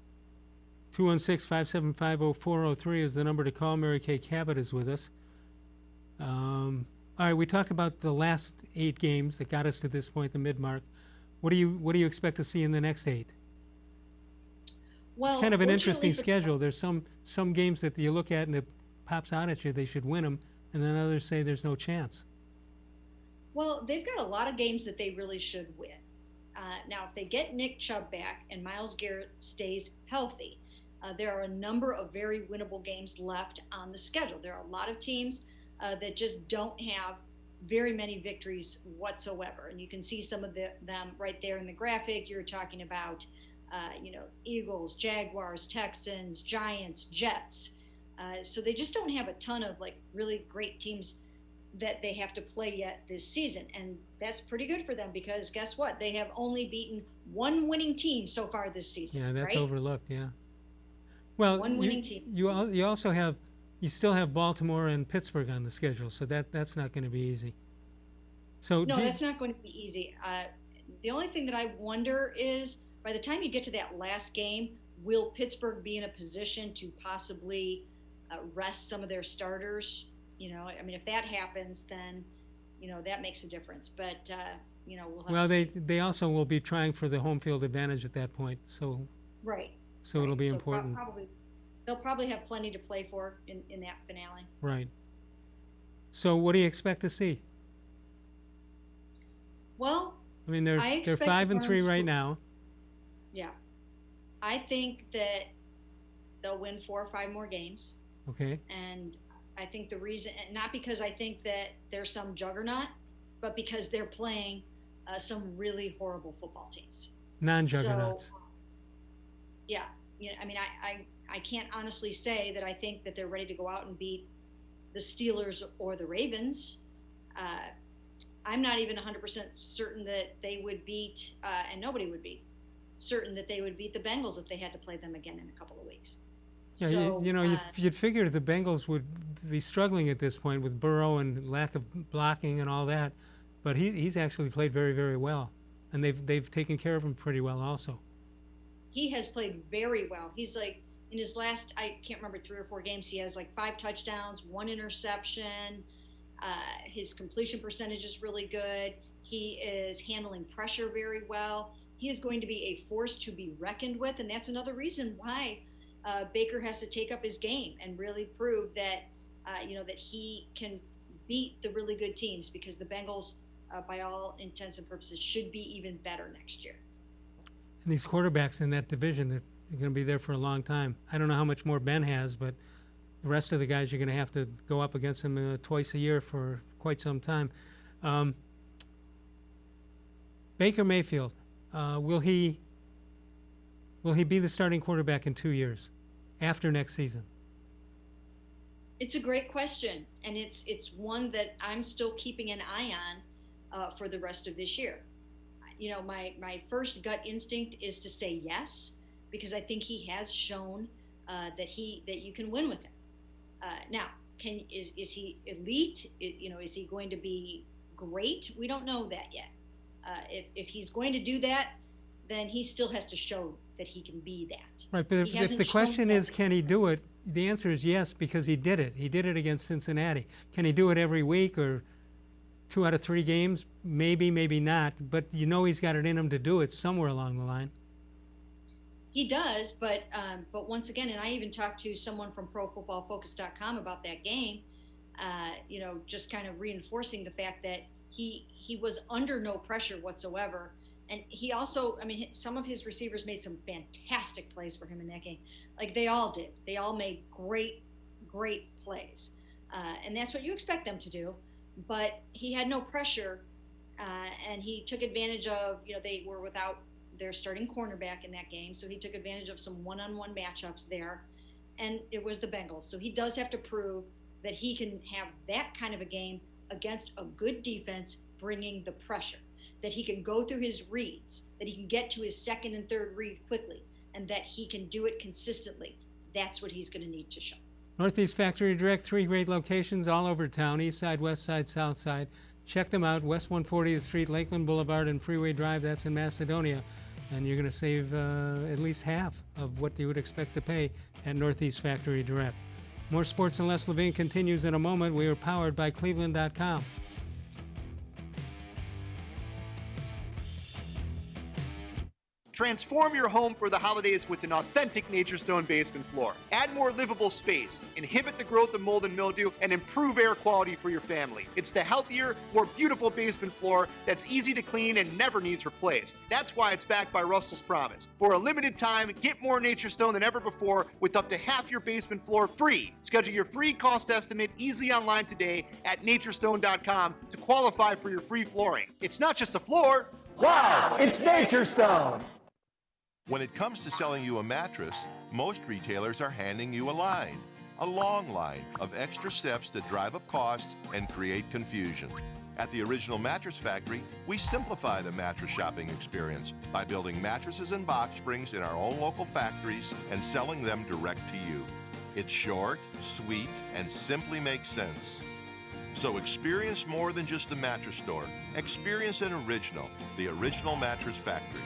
Speaker 1: 216-575-0403 is the number to call. Mary Kay Cabot is with us. All right, we talked about the last 8 games that got us to this point, the mid-mark. What do you expect to see in the next 8?
Speaker 2: Well,
Speaker 1: it's kind of an interesting schedule. There's some games that you look at and it pops out at you, they should win them, and then others say there's no chance.
Speaker 2: Well, they've got a lot of games that they really should win. Now, if they get Nick Chubb back and Myles Garrett stays healthy, there are a number of very winnable games left on the schedule. There are a lot of teams that just don't have very many victories whatsoever. And you can see some of them right there in the graphic. You're talking about, Eagles, Jaguars, Texans, Giants, Jets. So they just don't have a ton of really great teams that they have to play yet this season. And that's pretty good for them because guess what? They have only beaten one winning team so far this season.
Speaker 1: Yeah, that's
Speaker 2: right?
Speaker 1: overlooked, yeah. Well,
Speaker 2: one winning team.
Speaker 1: You also have, you still have Baltimore and Pittsburgh on the schedule, so that's not going to be easy. So
Speaker 2: no, that's not going to be easy. The only thing that I wonder is, by the time you get to that last game, will Pittsburgh be in a position to possibly rest some of their starters? If that happens, then, that makes a difference. But, we'll have to see.
Speaker 1: They also will be trying for the home field advantage at that point. So
Speaker 2: right.
Speaker 1: So it'll be important.
Speaker 2: They'll probably have plenty to play for in that finale.
Speaker 1: Right. So what do you expect to see?
Speaker 2: Well,
Speaker 1: I mean, they're 5-3 right now.
Speaker 2: Yeah, I think that they'll win 4 or 5 more games.
Speaker 1: Okay.
Speaker 2: And I think the reason, not because I think that there's some juggernaut, but because they're playing some really horrible football teams.
Speaker 1: Non-juggernauts.
Speaker 2: So, yeah, I can't honestly say that I think that they're ready to go out and beat the Steelers or the Ravens. I'm not even 100% certain that they would beat, and nobody would be certain that they would beat the Bengals if they had to play them again in a couple of weeks.
Speaker 1: Yeah,
Speaker 2: so,
Speaker 1: you'd figure the Bengals would be struggling at this point with Burrow and lack of blocking and all that, but he's actually played very, very well, and they've taken care of him pretty well also.
Speaker 2: He has played very well. He's in his last, I can't remember, 3 or 4 games, he has 5 touchdowns, 1 interception. His completion percentage is really good. He is handling pressure very well. He is going to be a force to be reckoned with, and that's another reason why Baker has to take up his game and really prove that that he can beat the really good teams, because the Bengals, by all intents and purposes, should be even better next year.
Speaker 1: And these quarterbacks in that division, they're going to be there for a long time. I don't know how much more Ben has, but the rest of the guys, you're going to have to go up against them twice a year for quite some time. Baker Mayfield, will he be the starting quarterback in 2 years, after next season?
Speaker 2: It's a great question, and it's one that I'm still keeping an eye on for the rest of this year. My first gut instinct is to say yes, because I think he has shown that you can win with him. Now, is he elite? Is he going to be great? We don't know that yet. If he's going to do that, then he still has to show that he can be that.
Speaker 1: Right, but if the question is, can he do it? The answer is yes, because he did it. He did it against Cincinnati. Can he do it every week or 2 out of 3 games? Maybe, maybe not. But he's got it in him to do it somewhere along the line.
Speaker 2: He does, but once again, and I even talked to someone from ProFootballFocus.com about that game. Just kind of reinforcing the fact that he was under no pressure whatsoever And he also, I mean, some of his receivers made some fantastic plays for him in that game. Like they all did. They all made great plays. And that's what you expect them to do. But he had no pressure, and he took advantage of, they were without their starting cornerback in that game. So he took advantage of some one-on-one matchups there. And it was the Bengals. So he does have to prove that he can have that kind of a game against a good defense, bringing the pressure, that he can go through his reads, that he can get to his second and third read quickly, and that he can do it consistently. That's what he's going to need to show.
Speaker 1: Northeast Factory Direct, 3 great locations all over town, east side, west side, south side. Check them out, West 140th Street, Lakeland Boulevard, and Freeway Drive. That's in Macedonia. And you're going to save at least half of what you would expect to pay at Northeast Factory Direct. More Sports and Less Levine continues in a moment. We are powered by cleveland.com.
Speaker 7: Transform your home for the holidays with an authentic Nature Stone basement floor. Add more livable space, inhibit the growth of mold and mildew, and improve air quality for your family. It's the healthier, more beautiful basement floor that's easy to clean and never needs replaced. That's why it's backed by Russell's Promise. For a limited time, get more Nature Stone than ever before with up to half your basement floor free. Schedule your free cost estimate easily online today at naturestone.com to qualify for your free flooring. It's not just a floor.
Speaker 8: Wow, it's Nature Stone.
Speaker 10: When it comes to selling you a mattress, most retailers are handing you a long line of extra steps that drive up costs and create confusion. At the Original Mattress Factory, we simplify the mattress shopping experience by building mattresses and box springs in our own local factories and selling them direct to you. It's short, sweet, and simply makes sense. So experience more than just the mattress store. Experience an original, the Original Mattress Factory.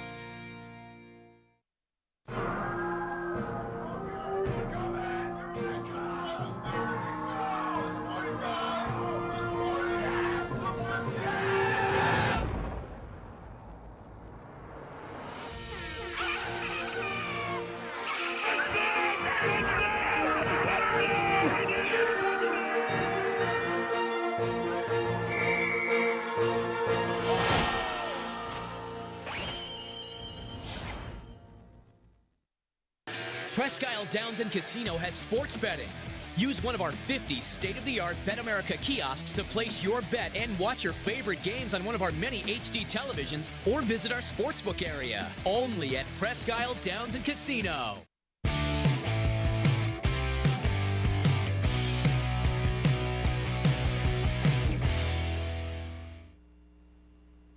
Speaker 3: Presque Isle Downs and Casino has sports betting. Use one of our 50 state-of-the-art Bet America kiosks to place your bet and watch your favorite games on one of our many HD televisions, or visit our sportsbook area. Only at Presque Isle Downs and Casino.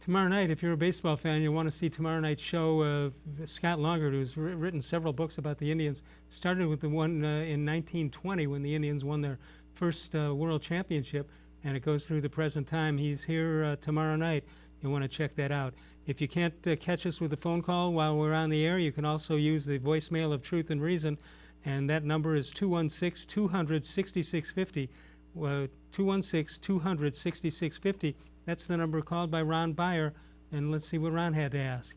Speaker 1: Tomorrow night, if you're a baseball fan, you'll want to see tomorrow night's show. Scott Longard, who's written several books about the Indians, started with the one in 1920 when the Indians won their first World Championship, and it goes through the present time. He's here tomorrow night. You'll want to check that out. If you can't catch us with a phone call while we're on the air, you can also use the voicemail of Truth and Reason, and that number is 216-200-6650. 216-200-6650. That's the number called by Ron Byer, and let's see what Ron had to ask.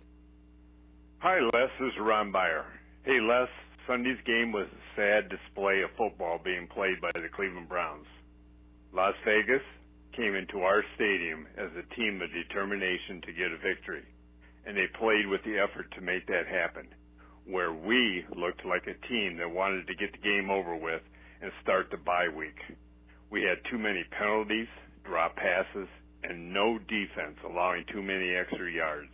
Speaker 14: Hi, Les. This is Ron Byer. Hey, Les, Sunday's game was a sad display of football being played by the Cleveland Browns. Las Vegas came into our stadium as a team of determination to get a victory, and they played with the effort to make that happen, where we looked like a team that wanted to get the game over with and start the bye week. We had too many penalties, drop passes, and no defense, allowing too many extra yards.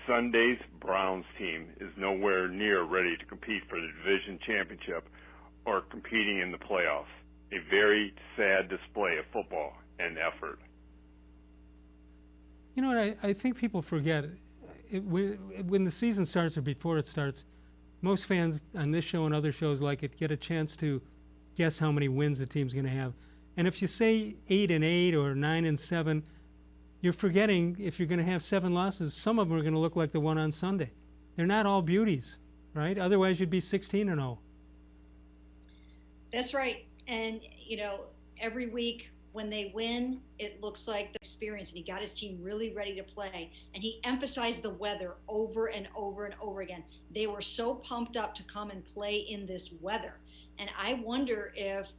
Speaker 14: Sunday's Browns team is nowhere near ready to compete for the division championship or competing in the playoffs. A very sad display of football and effort.
Speaker 1: You know what, I think people forget, when the season starts or before it starts, most fans on this show and other shows like it get a chance to guess how many wins the team's going to have. And if you say 8-8 or 9-7, you're forgetting if you're going to have 7 losses, some of them are going to look like the one on Sunday. They're not all beauties, right? Otherwise, you'd be 16-0.
Speaker 2: That's right. And, every week when they win, it looks like the experience, and he got his team really ready to play. And he emphasized the weather over and over and over again. They were so pumped up to come and play in this weather. And I wonder if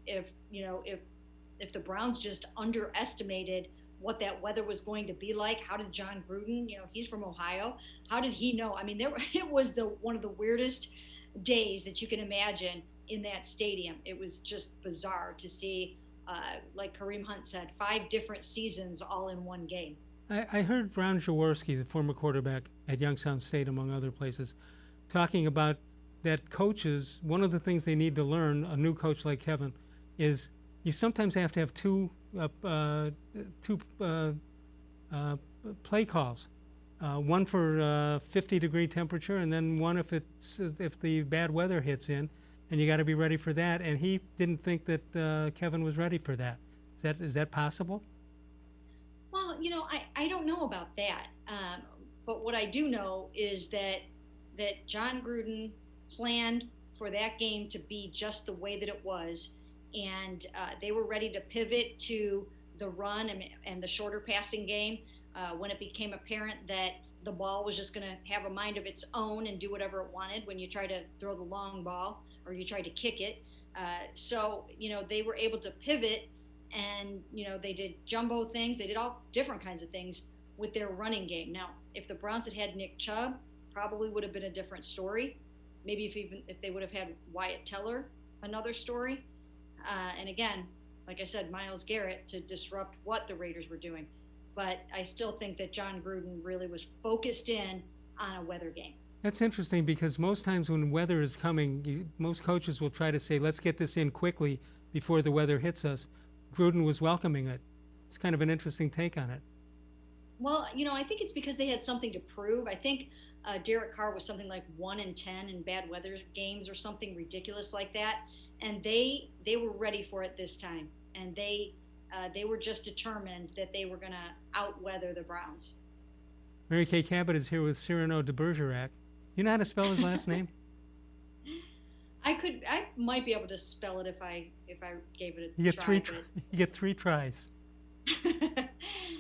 Speaker 2: the Browns just underestimated what that weather was going to be like. How did John Gruden, he's from Ohio, how did he know? I mean, it was one of the weirdest days that you can imagine in that stadium. It was just bizarre to see, like Kareem Hunt said, 5 different seasons all in one game.
Speaker 1: I heard Ron Jaworski, the former quarterback at Youngstown State, among other places, talking about that coaches, one of the things they need to learn, a new coach like Kevin, is you sometimes have to have two play calls, one for 50-degree temperature, and then one if the bad weather hits in, and you got to be ready for that. And he didn't think that Kevin was ready for that. Is that possible?
Speaker 2: Well, I don't know about that, but what I do know is that John Gruden planned for that game to be just the way that it was, and they were ready to pivot to the run and the shorter passing game when it became apparent that the ball was just going to have a mind of its own and do whatever it wanted when you try to throw the long ball or you try to kick it. So they were able to pivot, and they did jumbo things. They did all different kinds of things with their running game. Now, if the Browns had Nick Chubb, probably would have been a different story. Maybe if they would have had Wyatt Teller, another story. And again, like I said, Myles Garrett to disrupt what the Raiders were doing. But I still think that John Gruden really was focused in on a weather game.
Speaker 1: That's interesting, because most times when weather is coming, most coaches will try to say, let's get this in quickly before the weather hits us. Gruden was welcoming it. It's kind of an interesting take on it.
Speaker 2: Well, I think it's because they had something to prove. I think Derek Carr was something like 1-10 in bad weather games or something ridiculous like that. And they were ready for it this time. And they were just determined that they were going to outweather the Browns.
Speaker 1: Mary Kay Cabot is here with Cyrano de Bergerac. You know how to spell his last name?
Speaker 2: I might be able to spell it if I gave it a
Speaker 1: you get
Speaker 2: try.
Speaker 1: You get 3 tries.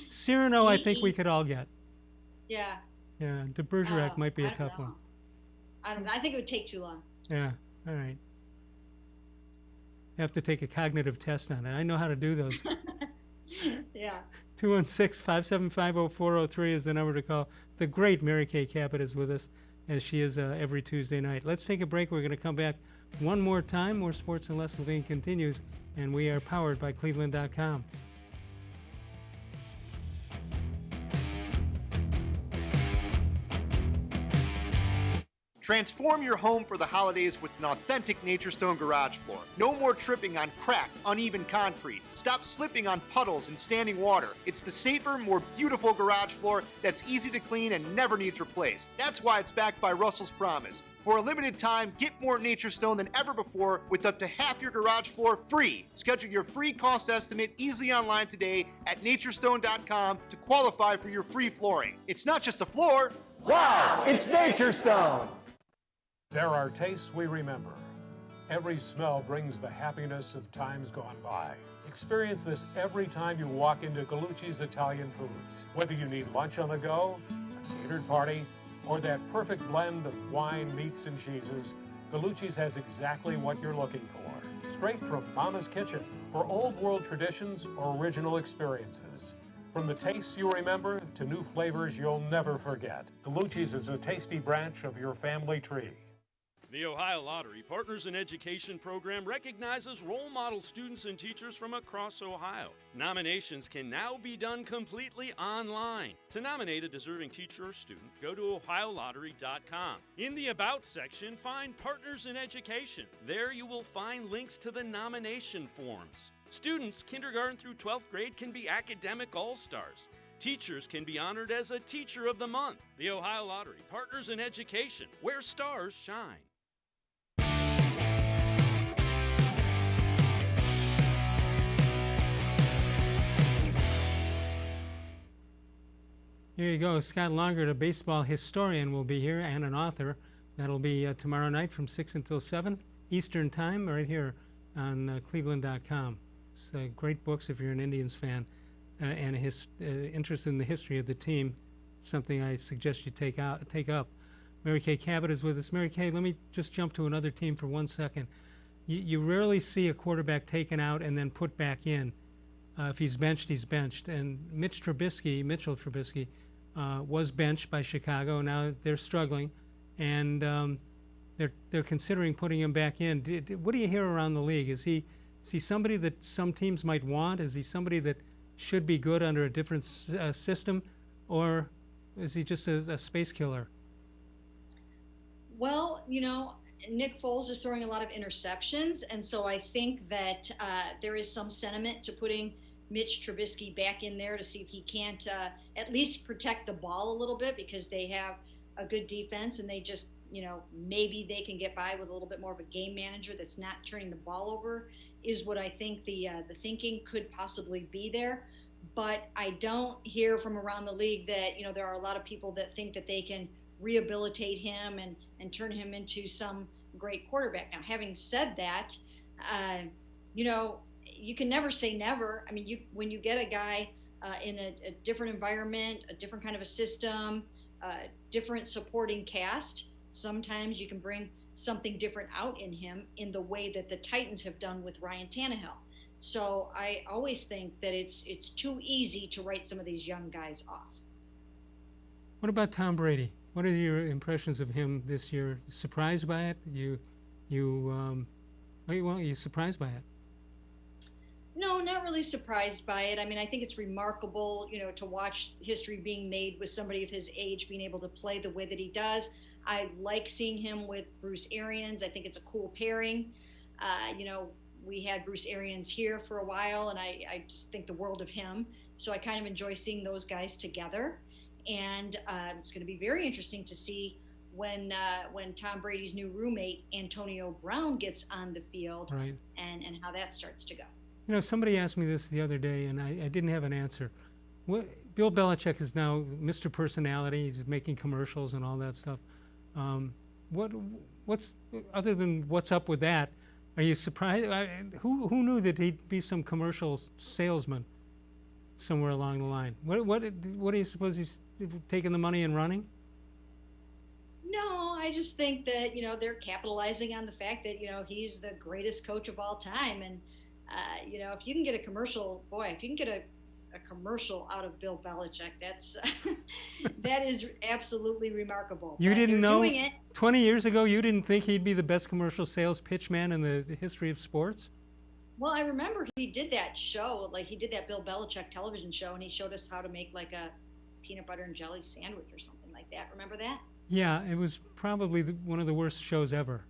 Speaker 1: Cyrano, I think we could all get.
Speaker 2: Yeah.
Speaker 1: Yeah, de Bergerac might be a tough one.
Speaker 2: I don't know. I think it would take too long.
Speaker 1: Yeah, all right. You have to take a cognitive test on it. I know how to do those.
Speaker 2: Yeah.
Speaker 1: 216-575-0403 is the number to call. The great Mary Kay Cabot is with us, as she is every Tuesday night. Let's take a break. We're going to come back one more time. More Sports and Les Levine continues, and we are powered by cleveland.com.
Speaker 7: Transform your home for the holidays with an authentic Nature Stone garage floor. No more tripping on cracked, uneven concrete. Stop slipping on puddles and standing water. It's the safer, more beautiful garage floor that's easy to clean and never needs replaced. That's why it's backed by Russell's Promise. For a limited time, get more Nature Stone than ever before with up to half your garage floor free. Schedule your free cost estimate easily online today at naturestone.com to qualify for your free flooring. It's not just a floor.
Speaker 8: Wow, it's Nature Stone.
Speaker 9: There are tastes we remember. Every smell brings the happiness of times gone by. Experience this every time you walk into Gallucci's Italian Foods. Whether you need lunch on the go, a catered party, or that perfect blend of wine, meats, and cheeses, Gallucci's has exactly what you're looking for. Straight from Mama's Kitchen for old world traditions or original experiences. From the tastes you remember to new flavors you'll never forget, Gallucci's is a tasty branch of your family tree.
Speaker 6: The Ohio Lottery Partners in Education program recognizes role model students and teachers from across Ohio. Nominations can now be done completely online. To nominate a deserving teacher or student, go to ohiolottery.com. In the About section, find Partners in Education. There you will find links to the nomination forms. Students kindergarten through 12th grade can be academic all-stars. Teachers can be honored as a Teacher of the Month. The Ohio Lottery Partners in Education, where stars shine.
Speaker 1: Here you go. Scott Longert, a baseball historian, will be here, and an author. That'll be tomorrow night from 6 until 7 Eastern Time, right here on cleveland.com. It's great books if you're an Indians fan and interested in the history of the team. It's something I suggest you take up. Mary Kay Cabot is with us. Mary Kay, let me just jump to another team for 1 second. You rarely see a quarterback taken out and then put back in. If he's benched, he's benched. And Mitchell Trubisky, was benched by Chicago. Now they're struggling, and they're considering putting him back in. What do you hear around the league? Is he somebody that some teams might want? Is he somebody that should be good under a different system, or is he just a space killer?
Speaker 2: Well, Nick Foles is throwing a lot of interceptions, and so I think that there is some sentiment to putting Mitch Trubisky back in there to see if he can't at least protect the ball a little bit, because they have a good defense, and they just, maybe they can get by with a little bit more of a game manager that's not turning the ball over, is what I think the thinking could possibly be there. But I don't hear from around the league that, there are a lot of people that think that they can rehabilitate him and turn him into some great quarterback. Now, having said that, you can never say never. I mean, when you get a guy in a different environment, a different kind of a system, different supporting cast, sometimes you can bring something different out in him in the way that the Titans have done with Ryan Tannehill. So I always think that it's too easy to write some of these young guys off.
Speaker 1: What about Tom Brady? What are your impressions of him this year? Surprised by it? You surprised by it?
Speaker 2: No, not really surprised by it. I mean, I think it's remarkable, to watch history being made with somebody of his age being able to play the way that he does. I like seeing him with Bruce Arians. I think it's a cool pairing. We had Bruce Arians here for a while, and I just think the world of him. So I kind of enjoy seeing those guys together. And it's going to be very interesting to see when Tom Brady's new roommate, Antonio Brown, gets on the field,
Speaker 1: right,
Speaker 2: and how that starts to go.
Speaker 1: Somebody asked me this the other day, and I didn't have an answer. Bill Belichick is now Mr. Personality. He's making commercials and all that stuff. What's other than what's up with that? Are you surprised? Who knew that he'd be some commercial salesman somewhere along the line? What do you suppose he's taking the money and running?
Speaker 2: No, I just think that they're capitalizing on the fact that he's the greatest coach of all time, and if you can get a commercial, if you can get a commercial out of Bill Belichick, that is absolutely remarkable.
Speaker 1: You didn't know
Speaker 2: doing it.
Speaker 1: 20 years ago, you didn't think he'd be the best commercial sales pitch man in the history of sports?
Speaker 2: Well, I remember he did that show, he did that Bill Belichick television show, and he showed us how to make like a peanut butter and jelly sandwich or something like that. Remember that?
Speaker 1: Yeah, it was probably one of the worst shows ever.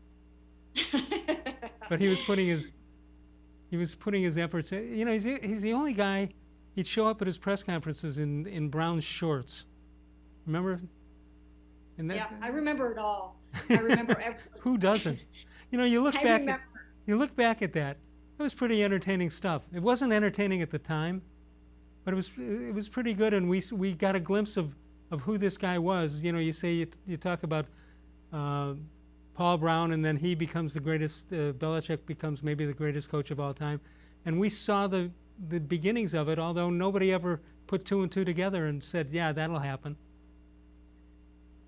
Speaker 1: But he was putting his efforts. He's the only guy. He'd show up at his press conferences in brown shorts. Remember?
Speaker 2: Yeah, I remember it all. I remember everything.
Speaker 1: Who doesn't? You look back at that. It was pretty entertaining stuff. It wasn't entertaining at the time, but it was pretty good, and we got a glimpse of who this guy was. You talk about Paul Brown, and then he becomes the greatest. Belichick becomes maybe the greatest coach of all time, and we saw the beginnings of it. Although nobody ever put two and two together and said, "Yeah, that'll happen."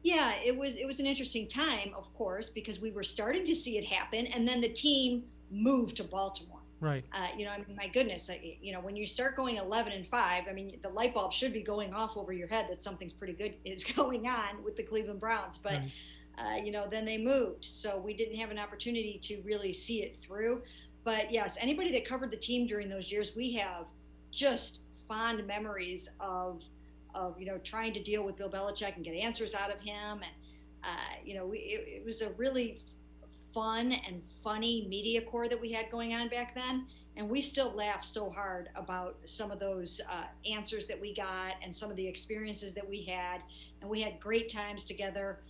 Speaker 2: Yeah, it was an interesting time, of course, because we were starting to see it happen, and then the team moved to Baltimore.
Speaker 1: Right.
Speaker 2: My goodness, when you start going 11-5, the light bulb should be going off over your head that something's pretty good is going on with the Cleveland Browns. But, right. Then they moved. So we didn't have an opportunity to really see it through. But yes, anybody that covered the team during those years, we have just fond memories of trying to deal with Bill Belichick and get answers out of him. And, it was a really fun and funny media corps that we had going on back then, and we still laugh so hard about some of those answers that we got and some of the experiences that we had, and we had great times together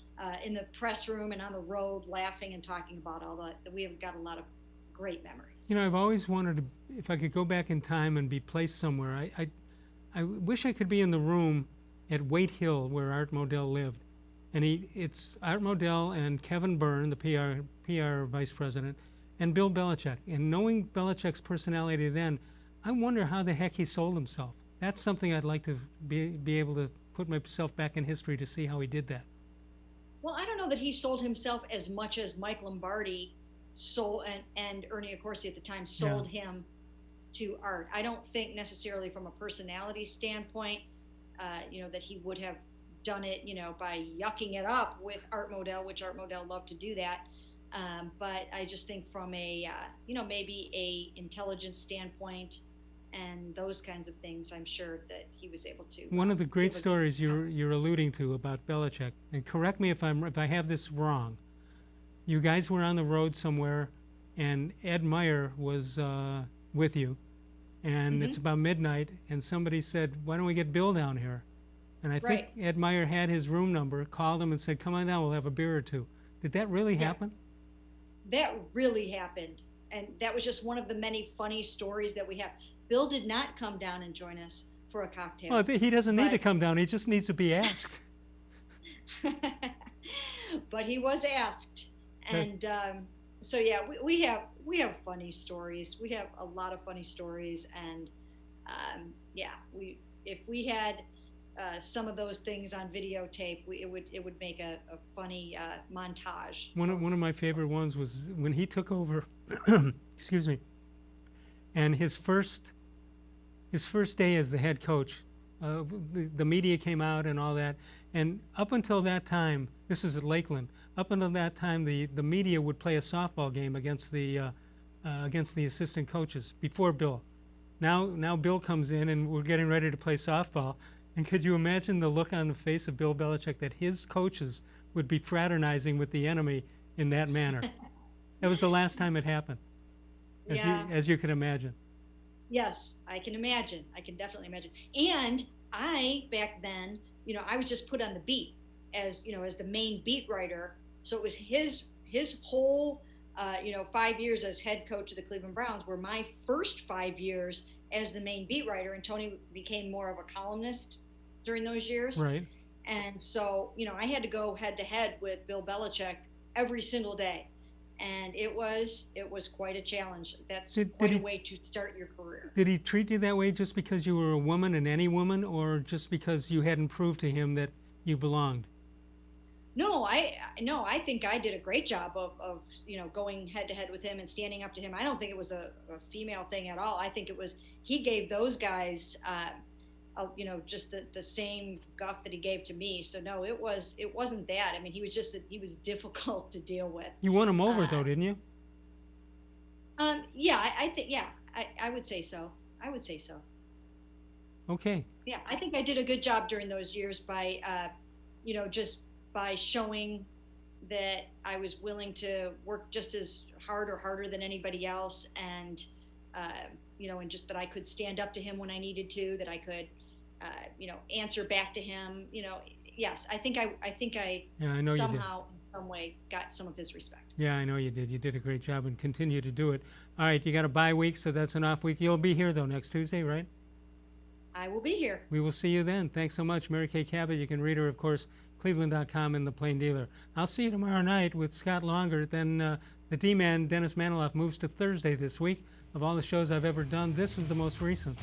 Speaker 2: in the press room and on the road, laughing and talking about all that. We have got a lot of great memories.
Speaker 1: I've always wanted to, if I could go back in time and be placed somewhere, I wish I could be in the room at Waite Hill where Art Modell lived. And it's Art Modell and Kevin Byrne, the PR vice president, and Bill Belichick. And knowing Belichick's personality then, I wonder how the heck he sold himself. That's something I'd like to be able to put myself back in history to see how he did that.
Speaker 2: Well, I don't know that he sold himself as much as Mike Lombardi sold, and Ernie Accorsi at the time sold him to Art. I don't think necessarily from a personality standpoint, that he would have done it, by yucking it up with Art Modell, which Art Modell loved to do that. But I just think from a, maybe a intelligence standpoint and those kinds of things, I'm sure that he was able to.
Speaker 1: One of the great stories you're alluding to about Belichick, and correct me if I have this wrong. You guys were on the road somewhere, and Ed Meyer was with you, and it's about midnight, and somebody said, "Why don't we get Bill down here?" And I think Ed Meyer had his room number, called him, and said, "Come on down, we'll have a beer or two." Did that really happen?
Speaker 2: That really happened, and that was just one of the many funny stories that we have. Bill did not come down and join us for a cocktail.
Speaker 1: Oh, he doesn't need to come down. He just needs to be asked.
Speaker 2: But he was asked, and so yeah, we have funny stories. We have a lot of funny stories, and if we had some of those things on videotape, it would make a funny montage.
Speaker 1: One of my favorite ones was when he took over. Excuse me. And his first day as the head coach, the media came out and all that. And up until that time, this was at Lakeland. Up until that time, the media would play a softball game against the assistant coaches before Bill. Now Bill comes in and we're getting ready to play softball. And could you imagine the look on the face of Bill Belichick that his coaches would be fraternizing with the enemy in that manner? That was the last time it happened, as you can imagine.
Speaker 2: Yes, I can imagine. I can definitely imagine. And I, back then, I was just put on the beat as the main beat writer. So it was his whole, 5 years as head coach of the Cleveland Browns were my first 5 years as the main beat writer, and Tony became more of a columnist during those years.
Speaker 1: Right.
Speaker 2: And so, I had to go head to head with Bill Belichick every single day. And it was quite a challenge. That's quite a way to start your career.
Speaker 1: Did he treat you that way just because you were a woman and any woman, or just because you hadn't proved to him that you belonged?
Speaker 2: No, I think I did a great job of going head to head with him and standing up to him. I don't think it was a female thing at all. I think it was, he gave those guys just the same guff that he gave to me. So no, it wasn't that. I mean, he was difficult to deal with.
Speaker 1: You won him over though, didn't you?
Speaker 2: Yeah, I would say so. I would say so.
Speaker 1: Okay.
Speaker 2: Yeah, I think I did a good job during those years by, just by showing that I was willing to work just as hard or harder than anybody else, and and just that I could stand up to him when I needed to, that I could, answer back to him. Yes, I think I somehow in some way got some of his respect.
Speaker 1: Yeah, I know you did. You did a great job and continue to do it. All right, you got a bye week, so that's an off week. You'll be here though next Tuesday, right?
Speaker 2: I will be here.
Speaker 1: We will see you then. Thanks so much, Mary Kay Cabot. You can read her, of course, cleveland.com and The Plain Dealer. I'll see you tomorrow night with Scott Longer. Then the D-Man, Dennis Maniloff, moves to Thursday this week. Of all the shows I've ever done, this was the most recent.